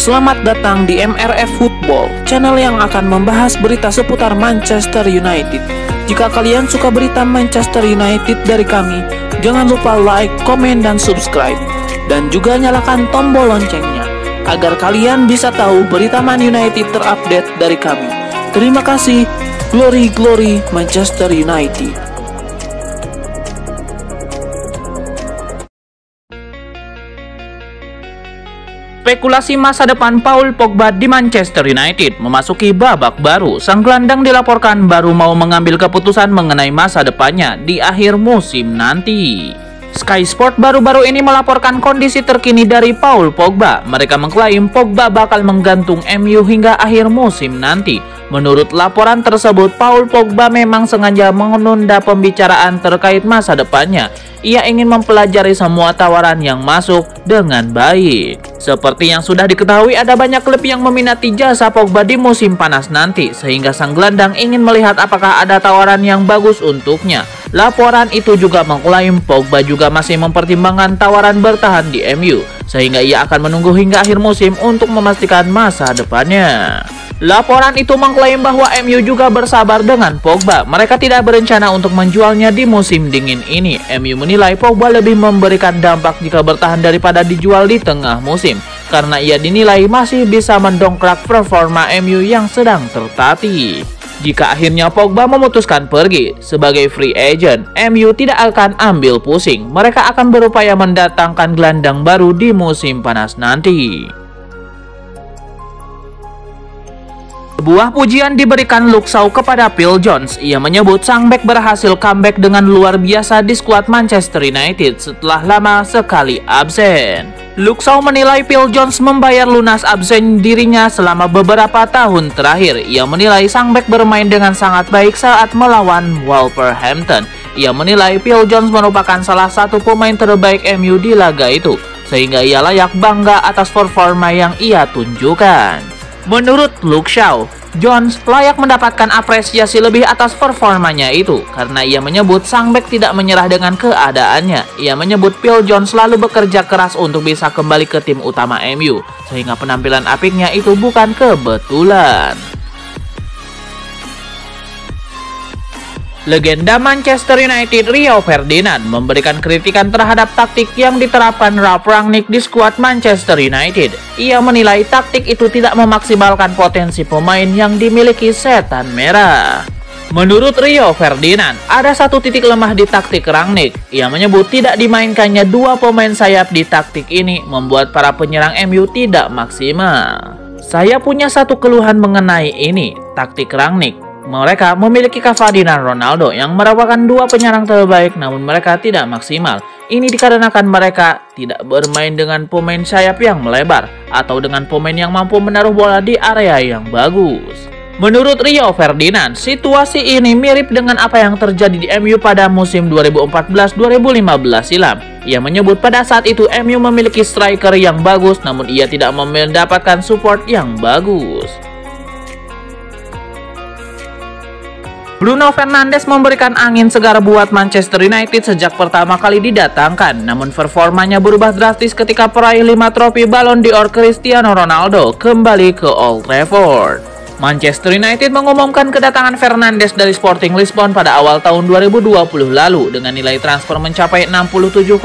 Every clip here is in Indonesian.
Selamat datang di MRF Football, channel yang akan membahas berita seputar Manchester United. Jika kalian suka berita Manchester United dari kami, jangan lupa like, komen, dan subscribe. Dan juga nyalakan tombol loncengnya, agar kalian bisa tahu berita Man United terupdate dari kami. Terima kasih, Glory Glory Manchester United. Spekulasi masa depan Paul Pogba di Manchester United memasuki babak baru. Sang gelandang dilaporkan baru mau mengambil keputusan mengenai masa depannya di akhir musim nanti. Sky Sport baru-baru ini melaporkan kondisi terkini dari Paul Pogba. Mereka mengklaim Pogba bakal menggantung MU hingga akhir musim nanti. Menurut laporan tersebut, Paul Pogba memang sengaja menunda pembicaraan terkait masa depannya. Ia ingin mempelajari semua tawaran yang masuk dengan baik. Seperti yang sudah diketahui, ada banyak klub yang meminati jasa Pogba di musim panas nanti, sehingga sang gelandang ingin melihat apakah ada tawaran yang bagus untuknya. Laporan itu juga mengklaim Pogba juga masih mempertimbangkan tawaran bertahan di MU, sehingga ia akan menunggu hingga akhir musim untuk memastikan masa depannya. Laporan itu mengklaim bahwa MU juga bersabar dengan Pogba. Mereka tidak berencana untuk menjualnya di musim dingin ini. MU menilai Pogba lebih memberikan dampak jika bertahan daripada dijual di tengah musim, karena ia dinilai masih bisa mendongkrak performa MU yang sedang tertatih. Jika akhirnya Pogba memutuskan pergi sebagai free agent, MU tidak akan ambil pusing. Mereka akan berupaya mendatangkan gelandang baru di musim panas nanti. Sebuah pujian diberikan Luke Shaw kepada Phil Jones. Ia menyebut sang bek berhasil comeback dengan luar biasa di skuad Manchester United setelah lama sekali absen. Luke Shaw menilai Phil Jones membayar lunas absen dirinya selama beberapa tahun terakhir. Ia menilai sang bek bermain dengan sangat baik saat melawan Wolverhampton. Ia menilai Phil Jones merupakan salah satu pemain terbaik MU di laga itu, sehingga ia layak bangga atas performa yang ia tunjukkan. Menurut Luke Shaw, Jones layak mendapatkan apresiasi lebih atas performanya itu, karena ia menyebut sang bek tidak menyerah dengan keadaannya. Ia menyebut Phil Jones selalu bekerja keras untuk bisa kembali ke tim utama MU, sehingga penampilan apiknya itu bukan kebetulan. Legenda Manchester United Rio Ferdinand memberikan kritikan terhadap taktik yang diterapkan Ralf Rangnick di skuad Manchester United. Ia menilai taktik itu tidak memaksimalkan potensi pemain yang dimiliki setan merah. Menurut Rio Ferdinand, ada satu titik lemah di taktik Rangnick. Ia menyebut tidak dimainkannya dua pemain sayap di taktik ini membuat para penyerang MU tidak maksimal. Saya punya satu keluhan mengenai ini, taktik Rangnick. Mereka memiliki Cavani dan Ronaldo yang merupakan dua penyerang terbaik, namun mereka tidak maksimal. Ini dikarenakan mereka tidak bermain dengan pemain sayap yang melebar atau dengan pemain yang mampu menaruh bola di area yang bagus. Menurut Rio Ferdinand, situasi ini mirip dengan apa yang terjadi di MU pada musim 2014-2015 silam. Ia menyebut pada saat itu MU memiliki striker yang bagus, namun ia tidak mendapatkan support yang bagus. Bruno Fernandes memberikan angin segar buat Manchester United sejak pertama kali didatangkan, namun performanya berubah drastis ketika peraih 5 trofi Ballon d'Or Cristiano Ronaldo kembali ke Old Trafford. Manchester United mengumumkan kedatangan Fernandes dari Sporting Lisbon pada awal tahun 2020 lalu dengan nilai transfer mencapai 67,6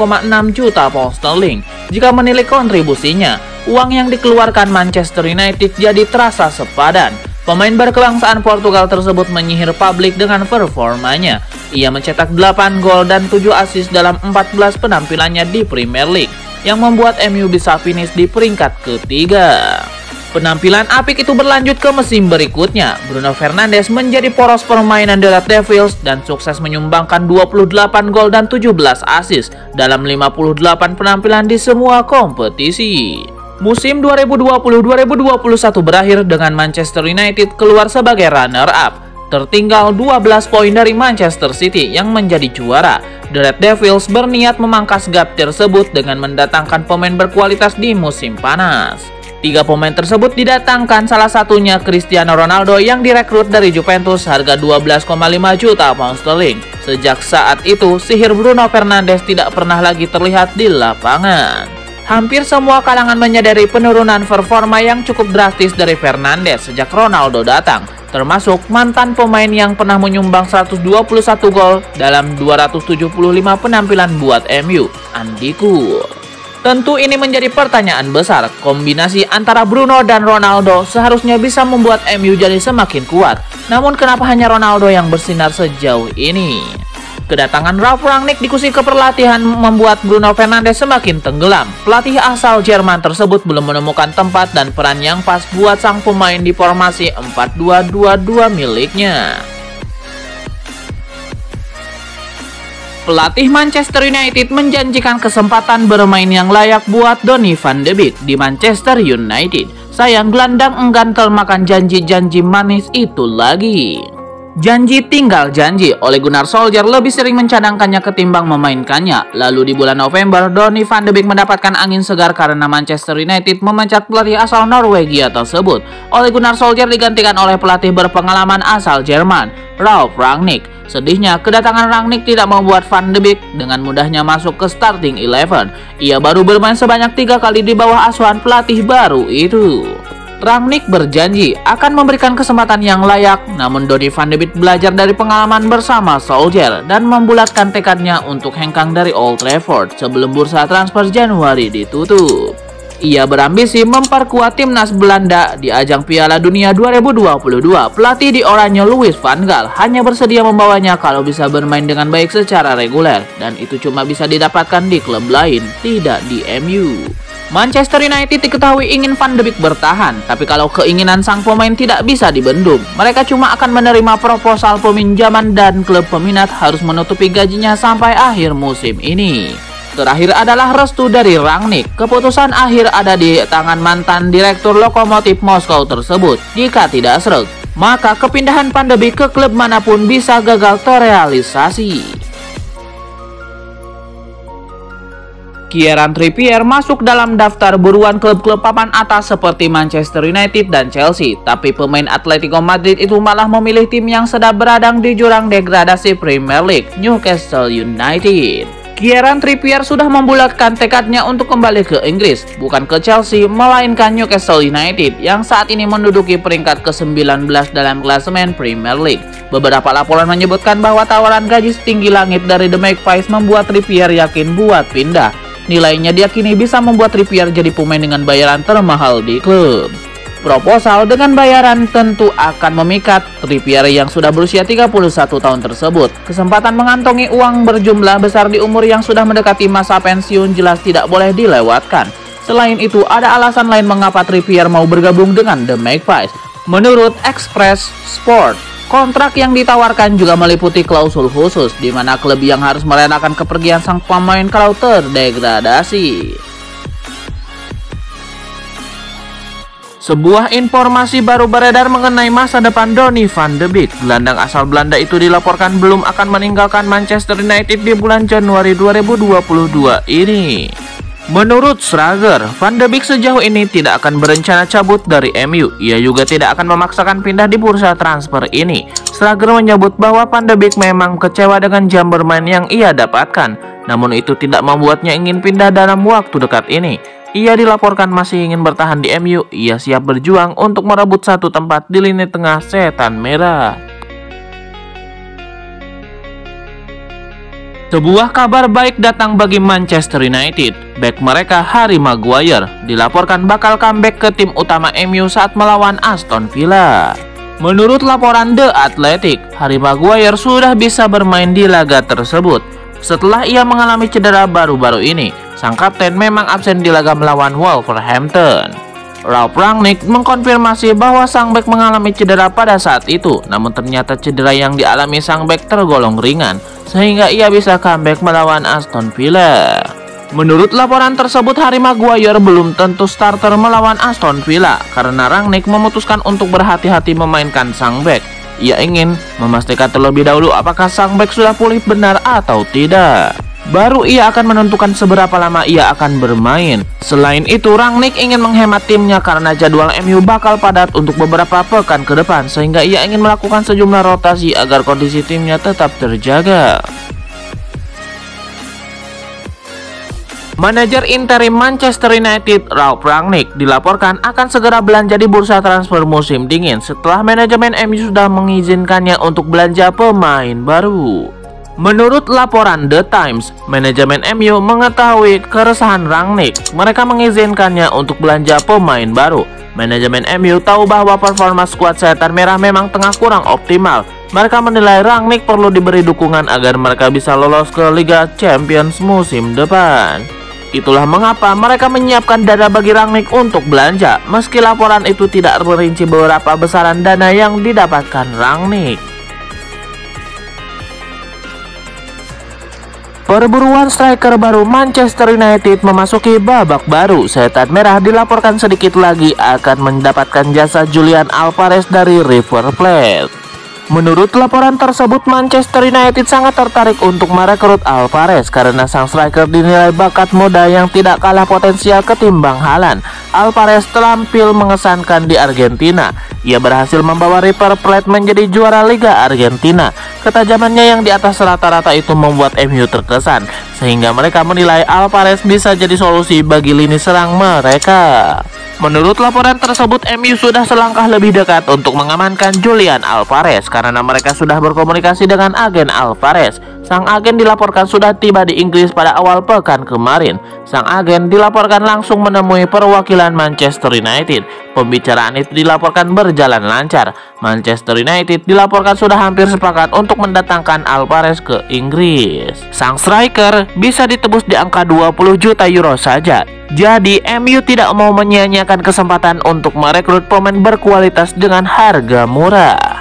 juta pound sterling. Jika menilik kontribusinya, uang yang dikeluarkan Manchester United jadi terasa sepadan. Pemain berkebangsaan Portugal tersebut menyihir publik dengan performanya. Ia mencetak 8 gol dan 7 assist dalam 14 penampilannya di Premier League, yang membuat MU bisa finish di peringkat ketiga. Penampilan apik itu berlanjut ke musim berikutnya. Bruno Fernandes menjadi poros permainan The Red Devils dan sukses menyumbangkan 28 gol dan 17 assist dalam 58 penampilan di semua kompetisi. Musim 2020-2021 berakhir dengan Manchester United keluar sebagai runner-up, tertinggal 12 poin dari Manchester City yang menjadi juara. The Red Devils berniat memangkas gap tersebut dengan mendatangkan pemain berkualitas di musim panas. 3 pemain tersebut didatangkan, salah satunya Cristiano Ronaldo yang direkrut dari Juventus harga 12,5 juta pound sterling. Sejak saat itu, sihir Bruno Fernandes tidak pernah lagi terlihat di lapangan. Hampir semua kalangan menyadari penurunan performa yang cukup drastis dari Fernandes sejak Ronaldo datang, termasuk mantan pemain yang pernah menyumbang 121 gol dalam 275 penampilan buat MU, Andy Cole. Tentu ini menjadi pertanyaan besar, kombinasi antara Bruno dan Ronaldo seharusnya bisa membuat MU jadi semakin kuat, namun kenapa hanya Ronaldo yang bersinar sejauh ini? Kedatangan Ralf Rangnick di kursi kepelatihan membuat Bruno Fernandes semakin tenggelam. Pelatih asal Jerman tersebut belum menemukan tempat dan peran yang pas buat sang pemain di formasi 4-2-2-2 miliknya. Pelatih Manchester United menjanjikan kesempatan bermain yang layak buat Donny van de Beek di Manchester United. Sayang gelandang enggan termakan janji-janji manis itu lagi. Janji tinggal janji, Ole Gunnar Solskjaer lebih sering mencadangkannya ketimbang memainkannya. Lalu di bulan November, Donny van de Beek mendapatkan angin segar karena Manchester United memecat pelatih asal Norwegia tersebut. Ole Gunnar Solskjaer digantikan oleh pelatih berpengalaman asal Jerman, Ralf Rangnick. Sedihnya, kedatangan Rangnick tidak membuat van de Beek dengan mudahnya masuk ke starting 11. Ia baru bermain sebanyak 3 kali di bawah asuhan pelatih baru itu. Rangnick berjanji akan memberikan kesempatan yang layak, namun Donny van de Beek belajar dari pengalaman bersama Solskjaer dan membulatkan tekadnya untuk hengkang dari Old Trafford sebelum bursa transfer Januari ditutup. Ia berambisi memperkuat timnas Belanda di ajang Piala Dunia 2022. Pelatih di Oranje Louis van Gaal hanya bersedia membawanya kalau bisa bermain dengan baik secara reguler, dan itu cuma bisa didapatkan di klub lain, tidak di MU. Manchester United diketahui ingin Van de Beek bertahan, tapi kalau keinginan sang pemain tidak bisa dibendung, mereka cuma akan menerima proposal peminjaman dan klub peminat harus menutupi gajinya sampai akhir musim ini. Terakhir adalah restu dari Rangnick. Keputusan akhir ada di tangan mantan direktur Lokomotif Moskow tersebut. Jika tidak sreg, maka kepindahan Van de Beek ke klub manapun bisa gagal terrealisasi. Kieran Trippier masuk dalam daftar buruan klub-klub papan atas seperti Manchester United dan Chelsea, tapi pemain Atletico Madrid itu malah memilih tim yang sedang beradang di jurang degradasi Premier League, Newcastle United. Kieran Trippier sudah membulatkan tekadnya untuk kembali ke Inggris, bukan ke Chelsea, melainkan Newcastle United yang saat ini menduduki peringkat ke-19 dalam klasemen Premier League. Beberapa laporan menyebutkan bahwa tawaran gaji setinggi langit dari The Magpies membuat Trippier yakin buat pindah. Nilainya diyakini bisa membuat Trippier jadi pemain dengan bayaran termahal di klub. Proposal dengan bayaran tentu akan memikat Trippier yang sudah berusia 31 tahun tersebut. Kesempatan mengantongi uang berjumlah besar di umur yang sudah mendekati masa pensiun jelas tidak boleh dilewatkan. Selain itu, ada alasan lain mengapa Trippier mau bergabung dengan The Magpies. Menurut Express Sport, kontrak yang ditawarkan juga meliputi klausul khusus di mana klub yang harus merelakan kepergian sang pemain kalau terdegradasi. Sebuah informasi baru beredar mengenai masa depan Donny van de Beek. Gelandang asal Belanda itu dilaporkan belum akan meninggalkan Manchester United di bulan Januari 2022 ini. Menurut Schrager, Van de Beek sejauh ini tidak akan berencana cabut dari MU. Ia juga tidak akan memaksakan pindah di bursa transfer ini. Schrager menyebut bahwa Van de Beek memang kecewa dengan jam bermain yang ia dapatkan, namun itu tidak membuatnya ingin pindah dalam waktu dekat ini. Ia dilaporkan masih ingin bertahan di MU. Ia siap berjuang untuk merebut satu tempat di lini tengah setan merah. Sebuah kabar baik datang bagi Manchester United. Bek mereka Harry Maguire dilaporkan bakal comeback ke tim utama MU saat melawan Aston Villa. Menurut laporan The Athletic, Harry Maguire sudah bisa bermain di laga tersebut. Setelah ia mengalami cedera baru-baru ini, sang kapten memang absen di laga melawan Wolverhampton. Ralf Rangnick mengkonfirmasi bahwa sang bek mengalami cedera pada saat itu, namun ternyata cedera yang dialami sang bek tergolong ringan, sehingga ia bisa comeback melawan Aston Villa. Menurut laporan tersebut, Harry Maguire belum tentu starter melawan Aston Villa karena Rangnick memutuskan untuk berhati-hati memainkan sang bek. Ia ingin memastikan terlebih dahulu apakah sang bek sudah pulih benar atau tidak. Baru ia akan menentukan seberapa lama ia akan bermain. Selain itu, Rangnick ingin menghemat timnya karena jadwal MU bakal padat untuk beberapa pekan ke depan, sehingga ia ingin melakukan sejumlah rotasi agar kondisi timnya tetap terjaga. Manajer interim Manchester United, Ralf Rangnick, dilaporkan akan segera belanja di bursa transfer musim dingin setelah manajemen MU sudah mengizinkannya untuk belanja pemain baru. Menurut laporan The Times, manajemen MU mengetahui keresahan Rangnick. Mereka mengizinkannya untuk belanja pemain baru. Manajemen MU tahu bahwa performa skuad Setan Merah memang tengah kurang optimal. Mereka menilai Rangnick perlu diberi dukungan agar mereka bisa lolos ke Liga Champions musim depan. Itulah mengapa mereka menyiapkan dana bagi Rangnick untuk belanja, meski laporan itu tidak merinci beberapa besaran dana yang didapatkan Rangnick. Perburuan striker baru Manchester United memasuki babak baru. Setan Merah dilaporkan sedikit lagi akan mendapatkan jasa Julian Alvarez dari River Plate. Menurut laporan tersebut, Manchester United sangat tertarik untuk merekrut Alvarez karena sang striker dinilai bakat muda yang tidak kalah potensial ketimbang Haaland. Alvarez tampil mengesankan di Argentina. Ia berhasil membawa River Plate menjadi juara Liga Argentina. Ketajamannya yang di atas rata-rata itu membuat MU terkesan, sehingga mereka menilai Alvarez bisa jadi solusi bagi lini serang mereka. Menurut laporan tersebut, MU sudah selangkah lebih dekat untuk mengamankan Julian Alvarez karena mereka sudah berkomunikasi dengan agen Alvarez. Sang agen dilaporkan sudah tiba di Inggris pada awal pekan kemarin. Sang agen dilaporkan langsung menemui perwakilan Manchester United. Pembicaraan itu dilaporkan berjalan lancar. Manchester United dilaporkan sudah hampir sepakat untuk mendatangkan Alvarez ke Inggris. Sang striker bisa ditebus di angka 20 juta euro saja. Jadi MU tidak mau menyia-nyiakan kesempatan untuk merekrut pemain berkualitas dengan harga murah.